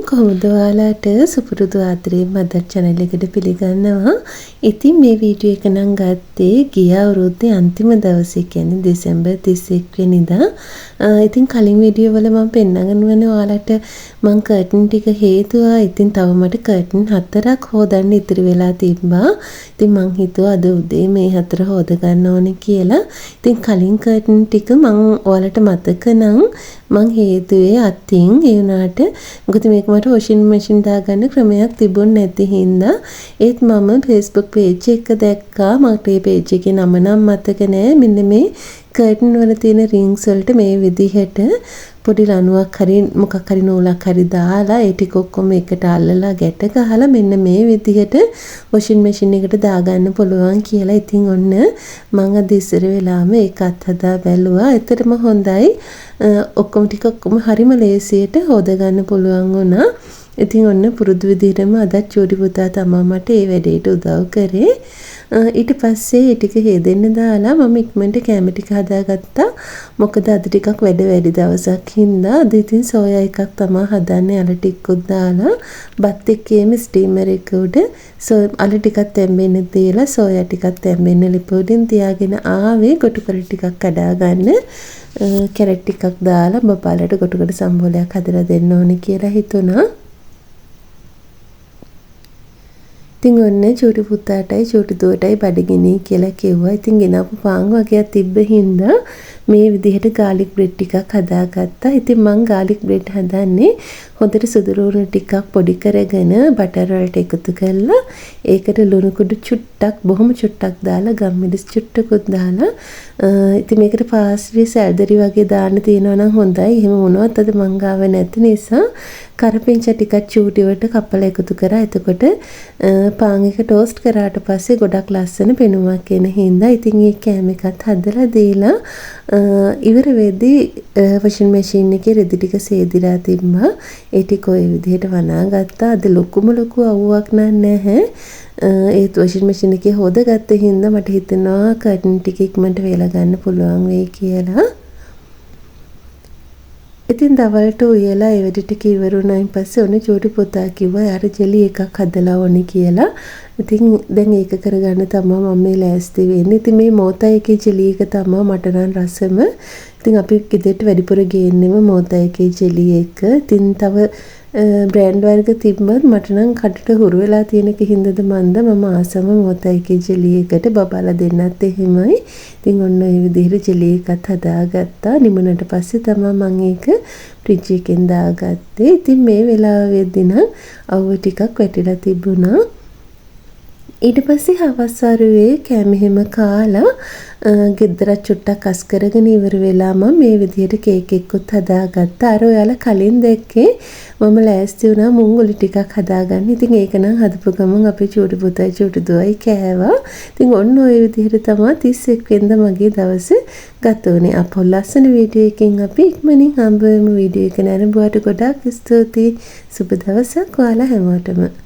කොහොමද ඔයාලට සුපුරුදු ආදරේ මදර් channel එකට පිළිගන්නවා. ඉතින් මේ වීඩියෝ එක නම් ගත්තේ ගිය අවුරුද්දේ අන්තිම දවසේ කියන්නේ දෙසැම්බර් 31 වෙනිදා. ඉතින් කලින් වීඩියෝ වල මම පෙන්නගෙන ඔයාලට මම කර්ටන් ටික හේතුවා. ඉතින් තව මට කර්ටන් 4ක් හොදන්න ඉතිරි වෙලා තිබ්බා. ඉතින් මං හිතුවා අද උදේ මේ 4 හොද ගන්න ඕනේ කියලා. ඉතින් කලින් කර්ටන් ටික මං ඔයාලට මතක නම් මං හේතුවේ අතින් ඒ වුණාට මොකද මේක මට වොෂින් මැෂින් දාගන්න ක්‍රමයක් තිබුණ නැති හින්දා ඒත් මම Facebook page එක දැක්කා. මට මේ page එකේ නම නම් මතක නෑ. මෙන්න මේ කර්ටන් වල තියෙන රින්ග්ස් වලට මේ විදිහට පොඩි ලණුවක් හරි මොකක් හරි නූලක් හරි දාලා ඒ ටික ඔක්කොම එකට අල්ලලා ගැට ගහලා මෙන්න මේ විදිහට වොෂින් මැෂින් එකට දාගන්න පුළුවන් කියලා. ඉතින් ඔන්න මම අද ඉස්සර වෙලාම ඒකත් හදා බැලුවා. ඇත්තටම හොඳයි. ඔක්කොම ටික ඔක්කොම හරිම ලේසියට හොද ගන්න පුළුවන් වුණා. ඉතින් ඔන්න පුරුදු විදිහටම අද චූටි පුතා තමයි මට මේ වැඩේට උදව් කරේ. ඊට පස්සේ ඒ ටික හේදෙන්න දාලා මම ඉක්මනට කැම ටික හදාගත්තා. මොකද අද ටිකක් වැඩි දවසක් හින්දා අද ඉතින් සෝයා එකක් තමයි හදන්නේ. අල ටිකකුත් දාලා බත් එක්කේම ස්ටීමර් එක උඩ අල ටිකක් තැම්බෙන්න තියලා සෝයා ටිකක් තැම්බෙන්න ලිපුඩින් තියාගෙන ආවේ කොටු කර ටිකක් කඩා ගන්න. කැරට් ටිකක් දාලා බබාලට කොටුකට සම්බෝලයක් හදලා දෙන්න ඕනේ කියලා හිතුණා. ඉතින් ඔන්න චූටි පුතාටයි චූටි දුවටයි බඩගිනි කියලා කිව්වා. ඉතින් ගෙනාපු පාන් වගේක් තිබ්බ හින්දා මේ විදිහට garlic bread ටිකක් හදාගත්තා. ඉතින් මම garlic bread හදන්නේ හොඳට සුදුරුණු ටිකක් පොඩි කරගෙන බටර් වලට එකතු කරලා ඒකට ලුණු කුඩු චුට්ටක් බොහොම චුට්ටක් දාලා ගම්මිරිස් චුට්ටකුත් දාලා ඉතින් මේකට පාස්ලි සැල්දරි වගේ දාන්න තියෙනවා නම් හොඳයි. එහෙම වුණොත් අද මං ගාව නැති නිසා කරපිංච ටිකක් චූටිවට කපලා එකතු කරා. එතකොට පාන් එක ටෝස්ට් කරාට පස්සේ ගොඩක් ලස්සන පෙනුමක් එන හින්දා ඉතින් මේ කෑම එකත් හදලා දීලා ඉවර වෙද්දී වොෂින් මැෂින් එකේ රෙදි ටික සේදිලා තිබ්බා. ඒ ටික ඔය විදිහට වනාගත්තා. අද ලොකු අවුවක් නැහැ. ඒත් වොෂින් මැෂින් එකේ හොදගත්ත හින්දා මට හිතෙනවා කර්ටන් ටික ඉක්මනට වේලා ගන්න පුළුවන් වෙයි කියලා. ඉතින් දවල්ට උයලා ඒ වැඩ ටික ඉවරුණායින් පස්සේ ඔන්න චූටි පුතා කිව්වා යාර ජෙලි එකක් හදලා ඕනේ කියලා. ඉතින් දැන් ඒක කරගන්න තමයි මම මේ ලෑස්ති වෙන්නේ. ඉතින් මේ මෝතා එකේ ජෙලි එක තමයි මට නම් රසම. ඉතින් අපි ගෙදරට වැඩිපුර ගේන්නෙම මෝතා එකේ ජෙලි එක. ඉතින් තව බ්‍රෑන්ඩ් වර්ග තිබ්බත් මට නම් කඩට හුරු වෙලා තියෙන කිහින්දද මන්ද මම ආසම මෝතා එකේ ජෙලි එකට බබාලා දෙන්නත් එහෙමයි. ඉතින් ඔන්න ඔය විදිහට ජෙලි එකත් හදාගත්තා. නිමනට පස්සේ තමයි මම ඒක ෆ්‍රිජ් එකෙන් දාගත්තේ. ඉතින් මේ වෙලාවෙදී නම් අවුව ටිකක් වැටිලා තිබුණා. ඊට පස්සේ හවස් වරුවේ කෑම හැම කාලා ගෙදර චුට්ටක් අස් කරගෙන ඉවර වෙලා මම මේ විදිහට කේක් එකකුත් හදාගත්තා. අර ඔයාලා කලින් දැක්කේ මම ලෑස්ති වුණා මුංගුලි ටිකක් හදාගන්න. ඉතින් ඒක නම් හදපු ගමන් අපේ චූටි පුතයි චූටි දුවයි කෑවා. ඉතින් ඔන්න ඔය විදිහට තමයි 31 වෙනිදා මගේ දවසේ ගත වුණේ. අපෝ ලස්සන වීඩියෝ එකකින් අපි ඉක්මනින් හම්බ වෙමු. වීඩියෝ එක නරඹුවාට ගොඩාක් ස්තුතියි. සුබ දවසක් ඔයාලා හැමෝටම.